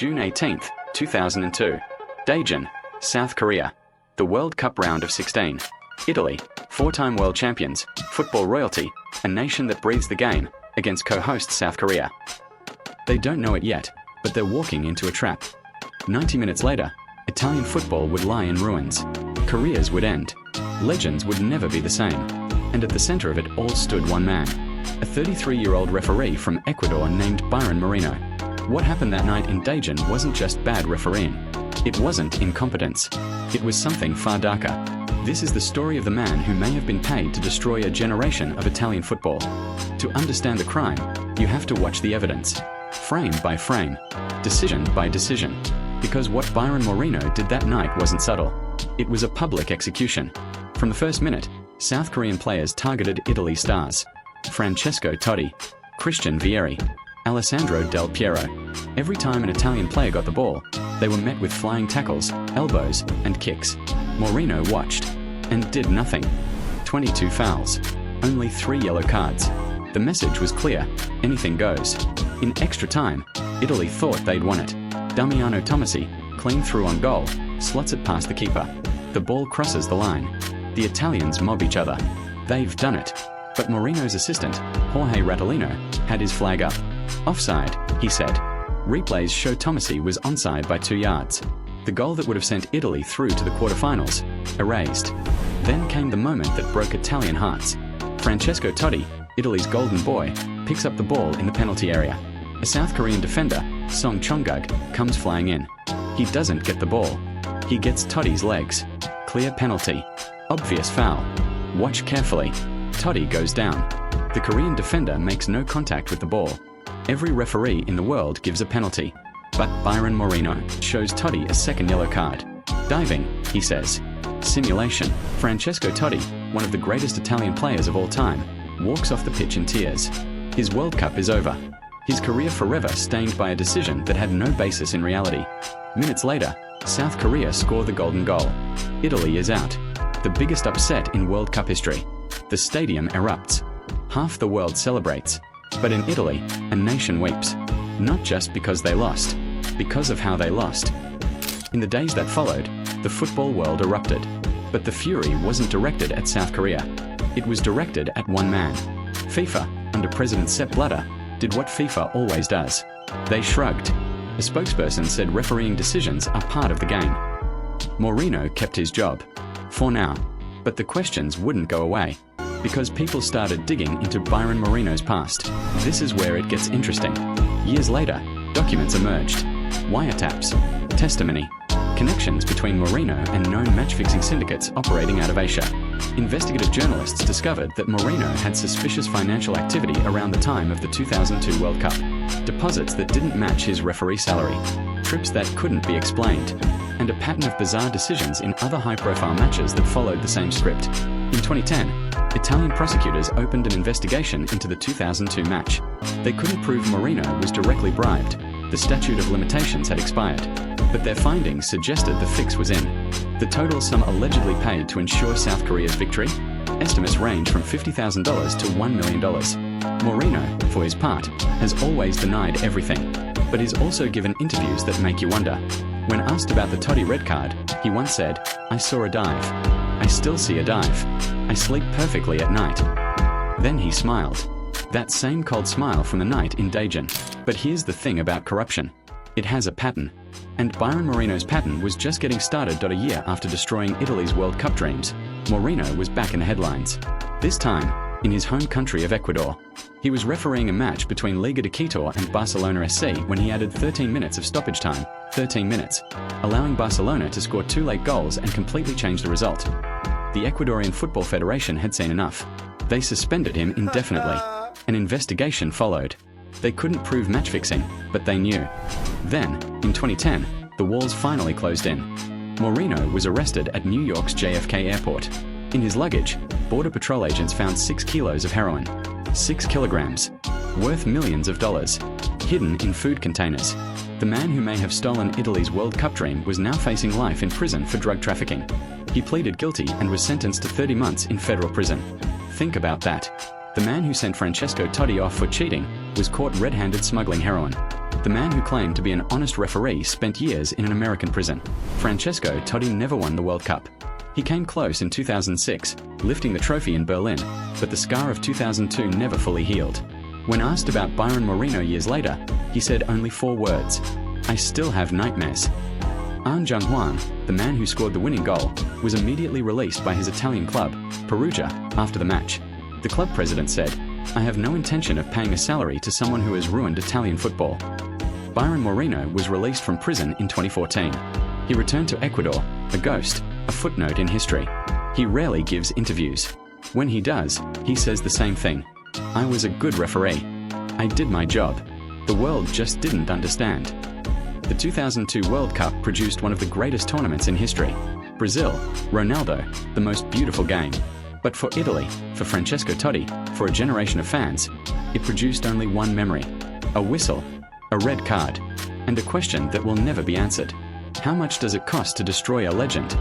June 18, 2002. Daejeon, South Korea. The World Cup round of 16. Italy, four-time world champions, football royalty, a nation that breathes the game, against co-host South Korea. They don't know it yet, but they're walking into a trap. 90 minutes later, Italian football would lie in ruins. Careers would end. Legends would never be the same. And at the center of it all stood one man, a 33-year-old referee from Ecuador named Byron Moreno. What happened that night in Daejeon wasn't just bad refereeing. It wasn't incompetence. It was something far darker. This is the story of the man who may have been paid to destroy a generation of Italian football. To understand the crime, you have to watch the evidence, frame by frame, decision by decision. Because what Byron Moreno did that night wasn't subtle. It was a public execution. From the first minute, South Korean players targeted Italy stars. Francesco Totti, Christian Vieri, Alessandro Del Piero. Every time an Italian player got the ball, they were met with flying tackles, elbows, and kicks. Moreno watched and did nothing. 22 fouls, only 3 yellow cards. The message was clear: anything goes. In extra time, Italy thought they'd won it. Damiano Tommasi, clean through on goal, slots it past the keeper. The ball crosses the line. The Italians mob each other. They've done it. But Moreno's assistant, Jorge Ratolino, had his flag up. Offside, he said. Replays show Tommasi was onside by 2 yards. The goal that would have sent Italy through to the quarterfinals, erased. Then came the moment that broke Italian hearts. Francesco Totti, Italy's golden boy, picks up the ball in the penalty area. A South Korean defender, Song Chong-guk, comes flying in. He doesn't get the ball. He gets Totti's legs. Clear penalty. Obvious foul. Watch carefully. Totti goes down. The Korean defender makes no contact with the ball. Every referee in the world gives a penalty. But Byron Moreno shows Totti a second yellow card. Diving, he says. Simulation. Francesco Totti, one of the greatest Italian players of all time, walks off the pitch in tears. His World Cup is over. His career forever stained by a decision that had no basis in reality. Minutes later, South Korea score the golden goal. Italy is out. The biggest upset in World Cup history. The stadium erupts. Half the world celebrates. But in Italy, a nation weeps. Not just because they lost, because of how they lost. In the days that followed, the football world erupted. But the fury wasn't directed at South Korea. It was directed at one man. FIFA, under President Sepp Blatter, did what FIFA always does. They shrugged. A spokesperson said refereeing decisions are part of the game. Moreno kept his job. For now. But the questions wouldn't go away. Because people started digging into Byron Moreno's past. This is where it gets interesting. Years later, documents emerged. Wiretaps. Testimony. Connections between Moreno and known match-fixing syndicates operating out of Asia. Investigative journalists discovered that Moreno had suspicious financial activity around the time of the 2002 World Cup. Deposits that didn't match his referee salary. Trips that couldn't be explained. And a pattern of bizarre decisions in other high-profile matches that followed the same script. In 2010, Italian prosecutors opened an investigation into the 2002 match. They couldn't prove Moreno was directly bribed. The statute of limitations had expired. But their findings suggested the fix was in. The total sum allegedly paid to ensure South Korea's victory? Estimates range from $50,000 to $1 million. Moreno, for his part, has always denied everything. But he's also given interviews that make you wonder. When asked about the Totti red card, he once said, "I saw a dive. I still see a dive. I sleep perfectly at night." Then he smiled. That same cold smile from the night in Daejeon. But here's the thing about corruption. It has a pattern. And Byron Moreno's pattern was just getting started. A year after destroying Italy's World Cup dreams, Moreno was back in the headlines. This time, in his home country of Ecuador. He was refereeing a match between Liga de Quito and Barcelona SC when he added 13 minutes of stoppage time, 13 minutes, allowing Barcelona to score 2 late goals and completely change the result. The Ecuadorian Football Federation had seen enough. They suspended him indefinitely. An investigation followed. They couldn't prove match fixing, but they knew. Then, in 2010, the walls finally closed in. Moreno was arrested at New York's JFK Airport. In his luggage, Border Patrol agents found 6 kilos of heroin. 6 kilograms. Worth millions of dollars. Hidden in food containers. The man who may have stolen Italy's World Cup dream was now facing life in prison for drug trafficking. He pleaded guilty and was sentenced to 30 months in federal prison. Think about that. The man who sent Francesco Totti off for cheating was caught red-handed smuggling heroin. The man who claimed to be an honest referee spent years in an American prison. Francesco Totti never won the World Cup. He came close in 2006, lifting the trophy in Berlin, but the scar of 2002 never fully healed. When asked about Byron Moreno years later, he said only 4 words: "I still have nightmares." Ahn Jung-hwan, the man who scored the winning goal, was immediately released by his Italian club, Perugia, after the match. The club president said, "I have no intention of paying a salary to someone who has ruined Italian football." Byron Moreno was released from prison in 2014. He returned to Ecuador, a ghost, a footnote in history. He rarely gives interviews. When he does, he says the same thing: "I was a good referee. I did my job. The world just didn't understand." The 2002 World Cup produced one of the greatest tournaments in history. Brazil, Ronaldo, the most beautiful game. But for Italy, for Francesco Totti, for a generation of fans, it produced only one memory: a whistle, a red card, and a question that will never be answered. How much does it cost to destroy a legend?